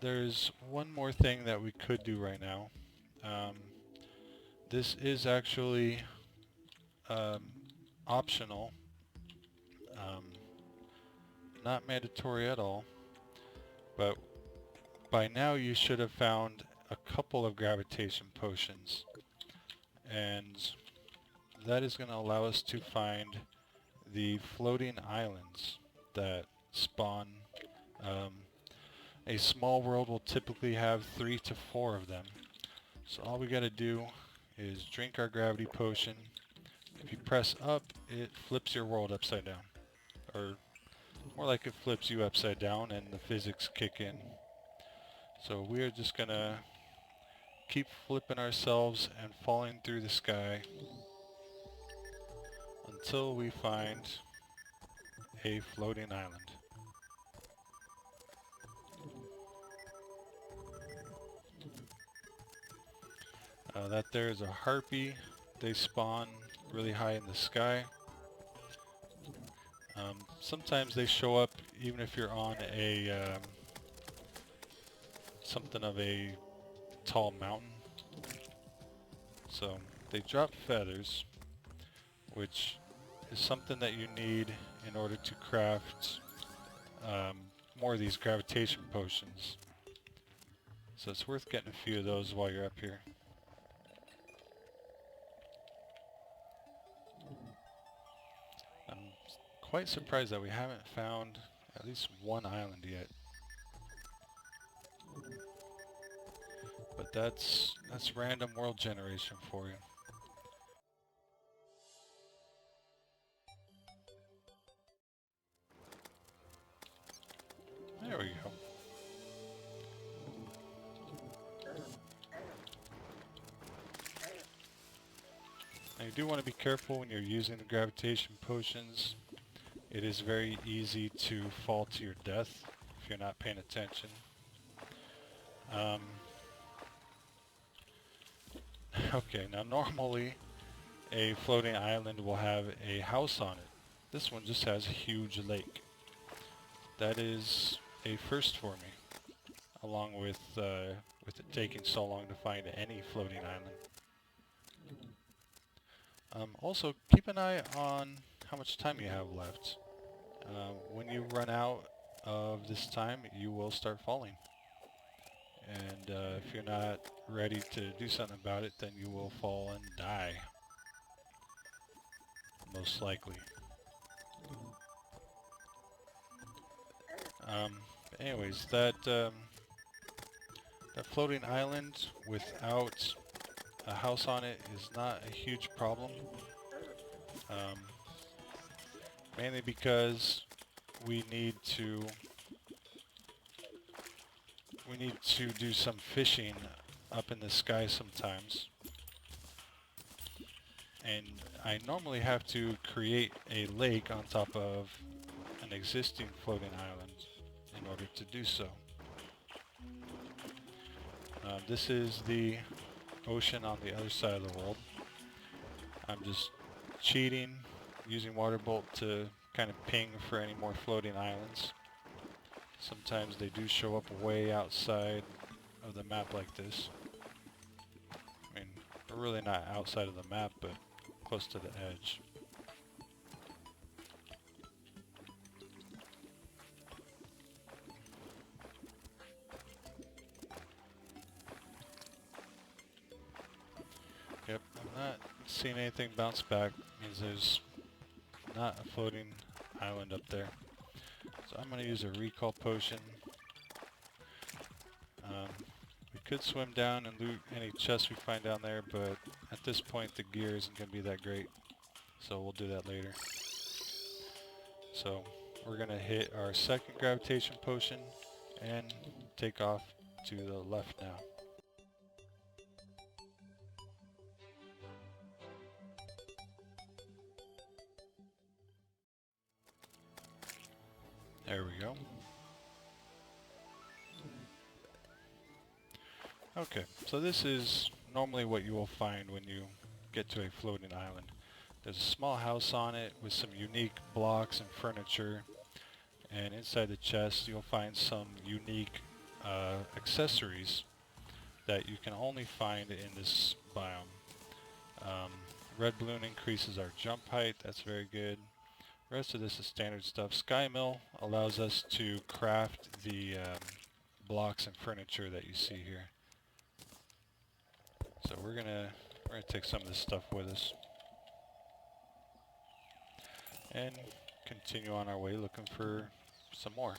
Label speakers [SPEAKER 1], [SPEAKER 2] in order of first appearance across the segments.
[SPEAKER 1] there's one more thing that we could do right now. Um, this is actually um, optional, um, not mandatory at all, but by now you should have found a couple of gravitation potions, and that is going to allow us to find the floating islands that spawn. Um, a small world will typically have 3 to 4 of them. So all we gotta do is drink our gravity potion. If you press up, it flips your world upside down. Or more like it flips you upside down and the physics kick in. So we are just gonna keep flipping ourselves and falling through the sky until we find a floating island. That there is a harpy. They spawn really high in the sky. Sometimes they show up even if you're on a something of a tall mountain. So they drop feathers, which is something that you need in order to craft more of these gravitation potions. So it's worth getting a few of those while you're up here. I'm quite surprised that we haven't found at least one island yet. But that's random world generation for you. There we go. Now you do want to be careful when you're using the gravitation potions. It is very easy to fall to your death if you're not paying attention. Okay, now normally a floating island will have a house on it. This one just has a huge lake. That is a first for me, along with it taking so long to find any floating island. Also, keep an eye on how much time you have left. When you run out of this time, you will start falling. And if you're not ready to do something about it, then you will fall and die. Most likely. Anyways, that floating island without a house on it is not a huge problem. Mainly because we need to do some fishing up in the sky sometimes. And I normally have to create a lake on top of an existing floating island in order to do so. This is the ocean on the other side of the world. I'm just cheating, using water bolt to kind of ping for any more floating islands. Sometimes they do show up way outside of the map like this. I mean, we're really not outside of the map, but close to the edge. Yep, I'm not seeing anything bounce back. Means there's not a floating island up there. So I'm going to use a recall potion. We could swim down and loot any chests we find down there, but at this point the gear isn't going to be that great. So we'll do that later. So we're going to hit our second gravitation potion and take off to the left now. There we go. Okay, so this is normally what you will find when you get to a floating island. There's a small house on it with some unique blocks and furniture, and inside the chest you'll find some unique accessories that you can only find in this biome. Um, red balloon increases our jump height, that's very good. The rest of this is standard stuff. Sky Mill allows us to craft the blocks and furniture that you see here. So we're gonna take some of this stuff with us and continue on our way looking for some more.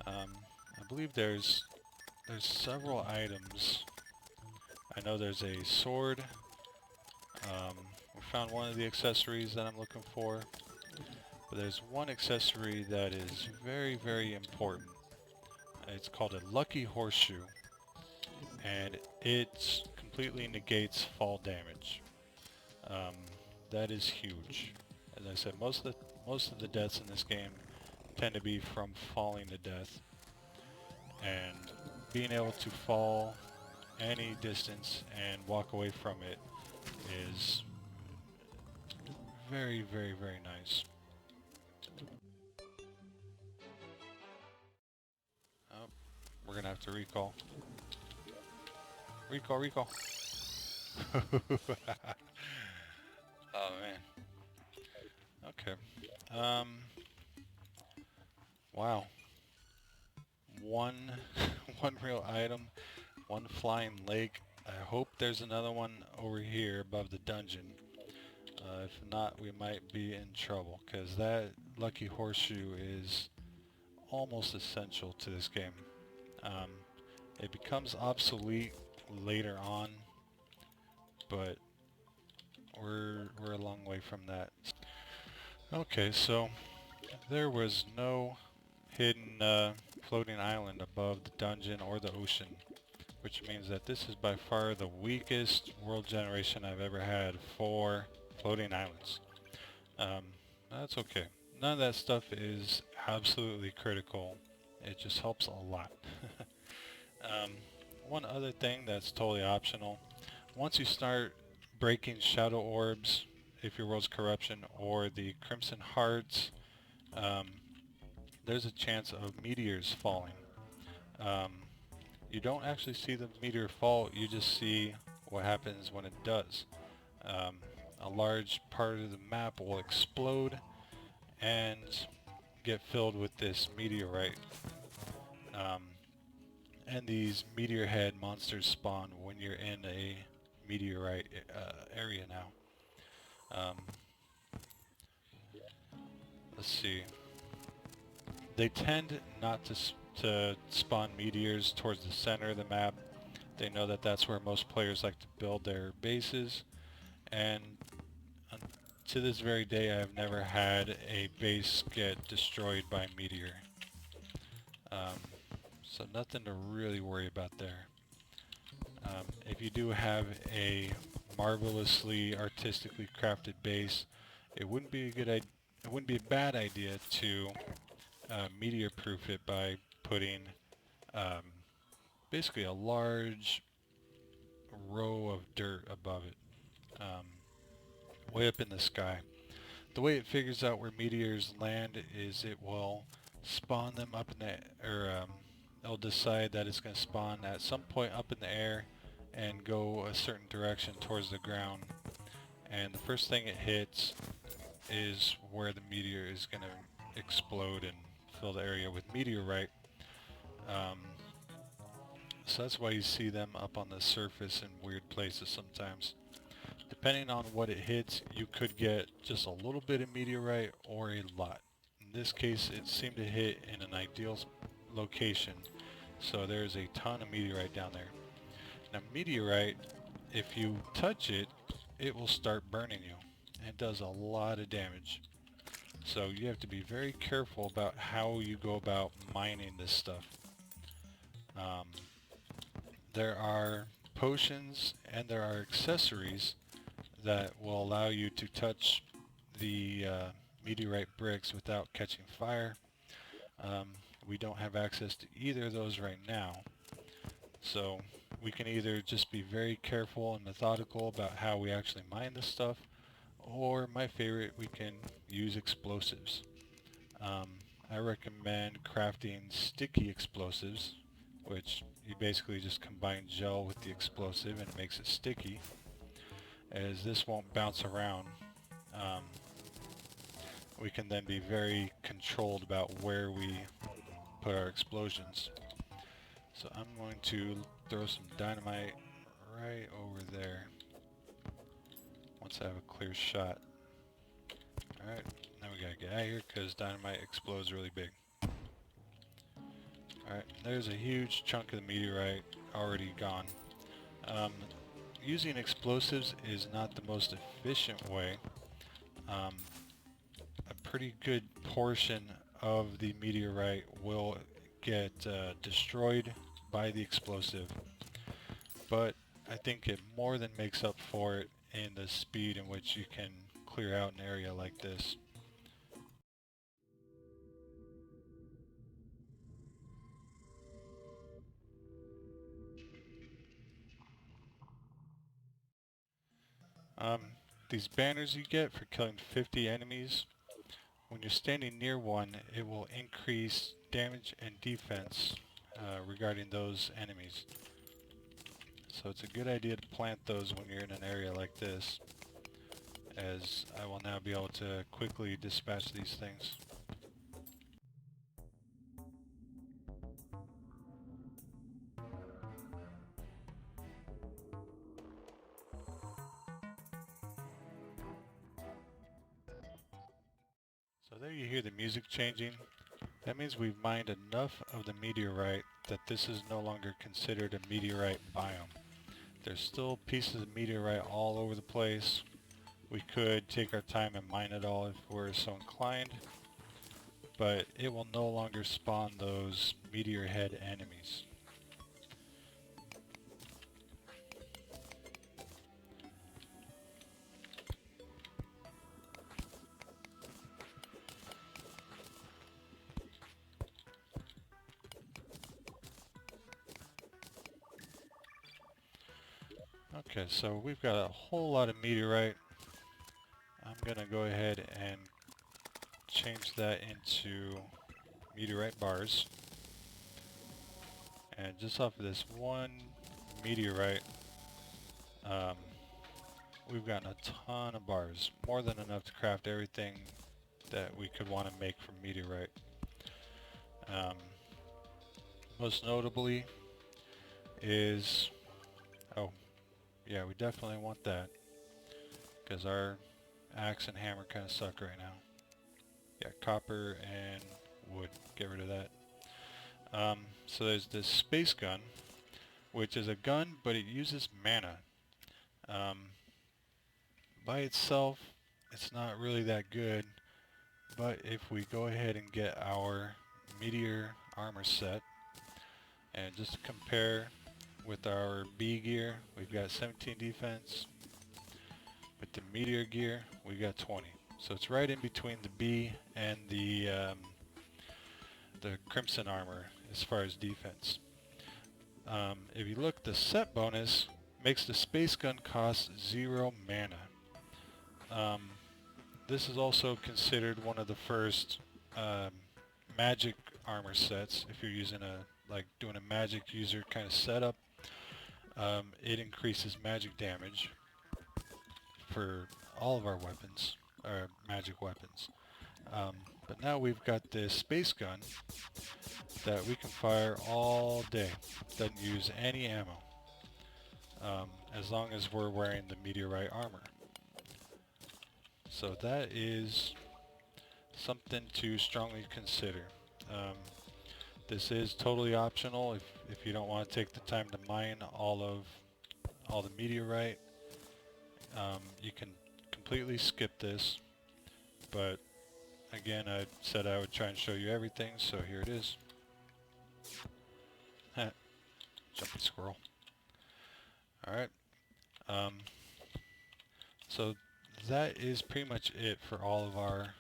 [SPEAKER 1] I believe there's several items. I know there's a sword. We found one of the accessories that I'm looking for. But there's one accessory that is very, very important. It's called a Lucky Horseshoe. And it completely negates fall damage. That is huge. As I said, most of the deaths in this game tend to be from falling to death. And being able to fall any distance and walk away from it is very, very, very nice. Oh, we're gonna have to recall. Recall. Oh man. Okay. Wow. One one real item, one flying lake. I hope there's another one over here above the dungeon. If not, we might be in trouble, because that Lucky Horseshoe is almost essential to this game. It becomes obsolete later on, but we're a long way from that. Okay, so there was no hidden floating island above the dungeon or the ocean, which means that this is by far the weakest world generation I've ever had for floating islands. That's okay. None of that stuff is absolutely critical. It just helps a lot. One other thing that's totally optional, once you start breaking shadow orbs, if your world's corruption, or the crimson hearts, there's a chance of meteors falling. You don't actually see the meteor fall, you just see what happens when it does. A large part of the map will explode and get filled with this meteorite. And these meteor head monsters spawn when you're in a meteorite area now. Let's see. They tend not to spawn meteors towards the center of the map. They know that that's where most players like to build their bases, and to this very day I've never had a base get destroyed by a meteor. So nothing to really worry about there. If you do have a marvelously artistically crafted base, it wouldn't be a bad idea to meteor-proof it by putting basically a large row of dirt above it, way up in the sky. The way it figures out where meteors land is it will spawn them up in the, it'll decide that it's going to spawn at some point up in the air and go a certain direction towards the ground. And the first thing it hits is where the meteor is going to explode and fill the area with meteorite. So that's why you see them up on the surface in weird places sometimes. Depending on what it hits, you could get just a little bit of meteorite or a lot. In this case, it seemed to hit in an ideal location, so there's a ton of meteorite down there. Now meteorite, if you touch it, it will start burning you. It does a lot of damage. So you have to be very careful about how you go about mining this stuff. There are potions and there are accessories that will allow you to touch the meteorite bricks without catching fire. We don't have access to either of those right now. So we can either just be very careful and methodical about how we actually mine this stuff, or my favorite, we can use explosives. I recommend crafting sticky explosives, which you basically just combine gel with the explosive and it makes it sticky, as this won't bounce around. Um, we can then be very controlled about where we put our explosions. So I'm going to throw some dynamite right over there once I have a clear shot. Alright, now we gotta get out of here because dynamite explodes really big. Alright, there's a huge chunk of the meteorite already gone. Using explosives is not the most efficient way. A pretty good portion of the meteorite will get destroyed by the explosive, but I think it more than makes up for it in the speed in which you can clear out an area like this. Um, these banners you get for killing 50 enemies, when you're standing near one, it will increase damage and defense regarding those enemies. So it's a good idea to plant those when you're in an area like this, as I will now be able to quickly dispatch these things. So there you hear the music changing. That means we've mined enough of the meteorite that this is no longer considered a meteorite biome. There's still pieces of meteorite all over the place. We could take our time and mine it all if we're so inclined, but it will no longer spawn those meteor head enemies. Okay, so we've got a whole lot of meteorite. I'm gonna go ahead and change that into meteorite bars. And just off of this one meteorite, we've gotten a ton of bars. More than enough to craft everything that we could want to make from meteorite. Most notably is, oh yeah, we definitely want that, because our axe and hammer kind of suck right now. Yeah, copper and wood, get rid of that. So there's this space gun, which is a gun, but it uses mana. By itself, it's not really that good, but if we go ahead and get our Meteor Armor set, and just to compare with our B gear, we've got 17 defense. With the Meteor gear, we got 20. So it's right in between the B and the Crimson Armor as far as defense. If you look, the set bonus makes the space gun cost 0 mana. This is also considered one of the first magic armor sets. If you're using doing a magic user kind of setup, it increases magic damage for all of our weapons, or magic weapons. But now we've got this space gun that we can fire all day. Doesn't use any ammo, as long as we're wearing the meteorite armor. So that is something to strongly consider. This is totally optional if you don't want to take the time to mine all the meteorite. You can completely skip this, but again, I said I would try and show you everything, so here it is. Jumpy squirrel. Alright, so that is pretty much it for all of our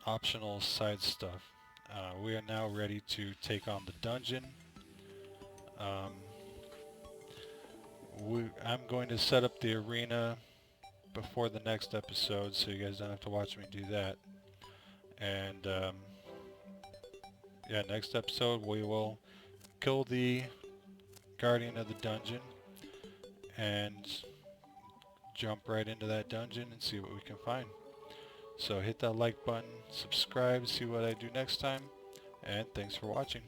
[SPEAKER 1] optional side stuff. We are now ready to take on the dungeon. I'm going to set up the arena before the next episode, so you guys don't have to watch me do that. And yeah, next episode we will kill the guardian of the dungeon and jump right into that dungeon and see what we can find. So hit that like button, subscribe, see what I do next time, and thanks for watching.